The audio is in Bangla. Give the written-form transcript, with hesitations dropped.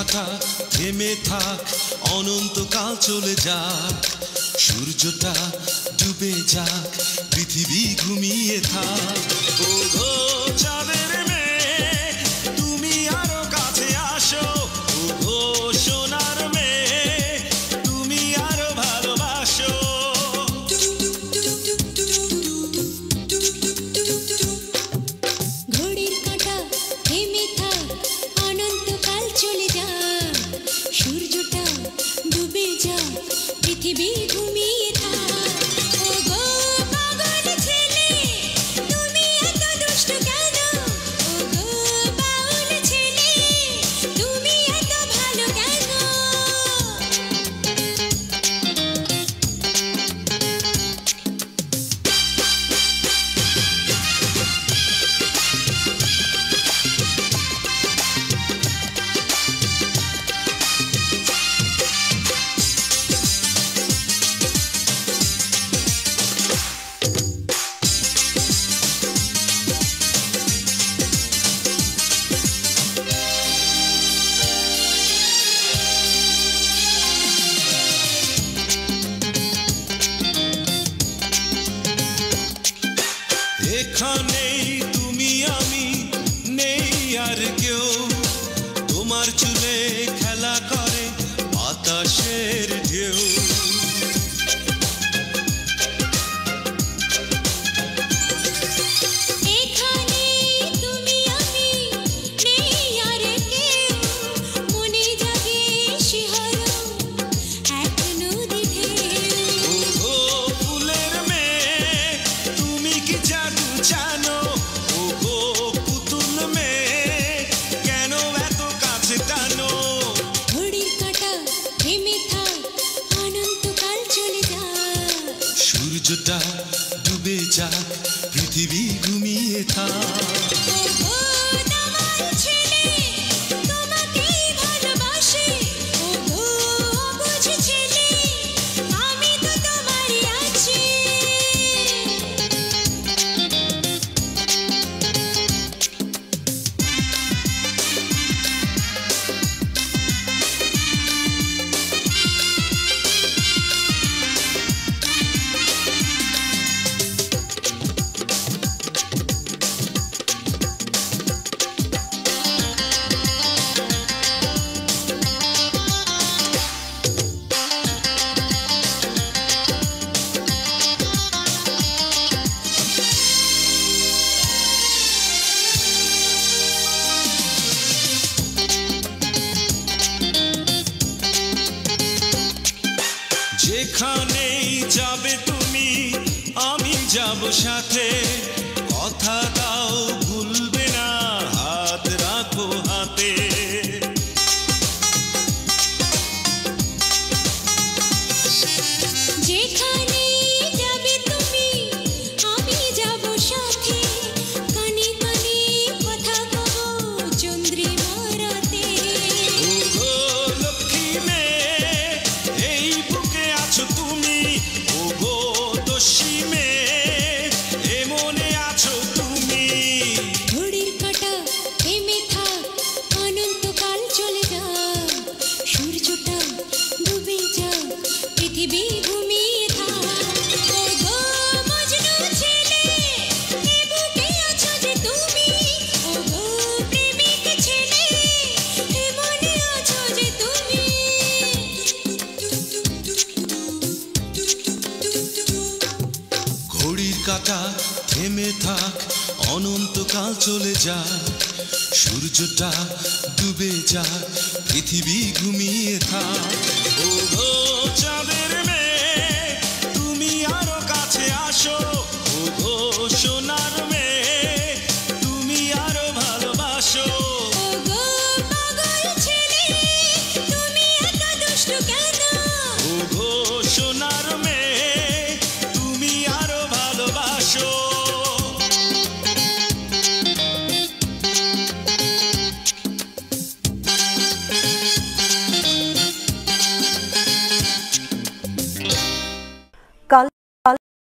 কাঁটা থেমে থাক, অনন্তকাল চলে যাক, সূর্যটা ডুবে যাক, পৃথিবী ঘুমিয়ে থাক। ওগো চাঁদের মেয়ে, তুমি আরো কাছে আসো, ওগো সোনার মেয়ে, তুমি আরো ভালোবাসো। ঘড়ির কাঁটা থেমে থাক, অনন্তকাল চলে যাক, সূর্যটা ডুবে যাক, পৃথিবী ঘুমিয়ে থাক। ওগো পাগল ছেলে, তুমি এত দুষ্ট কেন? ওগো বাউল ছেলে, তুমি এত ভালো কেন? এখানেই তুমি আমি, নেই আর কেউ, তোমার চুলে খেলা করে বাতাসের ঢেউ। এখানে তুমি আমি, নেই আর কেউ, মনে জাগে শিহরণ, এক নদী ঢেউ। ওগো ফুলের মেয়ে, তুমি কি জাদু জানো? ওগো পুতুল মেয়ে, কেন এত কাছে টানো? ঘড়ির কাঁটা থেমে থাক, অনন্তকাল চলে যাক, সূর্যটা ডুবে যাক, পৃথিবী ঘুমিয়ে থাক। ওগো দামাল ছেলে, তোমাকেই ভালোবাসি, ওগো অবুঝ ছেলে, আমি তো তোমারই আছি। যেখানেই যাবে তুমি, আমি যাব সাথে, কথা দাও ভুলবে না, হাত রাখো হাতে। যেখানে যাবে তুমি, আমি যাব সাথে, কানে কানে কথা কবো চন্দ্রিমা রাতে। ওগো লক্ষ্মী মেয়ে, এই বুকে আছো তুমি, ওগো দোষী মেয়ে, এ মনে আছো তুমি। ঘড়ির কাঁটা থেমে থাক, অনন্তকাল চলে যাক, সূর্যটা ডুবে যাক, পৃথিবী ঘুমিয়ে থাক। ওগো মজনু ছেলে, এ বুকে আছো যে তুমি, ওগো প্রেমিক ছেলে, এ মনে আছো যে তুমি। ঘড়ির কাঁটা থেমে থাক, অনন্তকাল চলে যাক, সূর্যটা ডুবে যাক, পৃথিবী ঘুমিয়ে থাক। ওগো চাঁদের মেয়ে,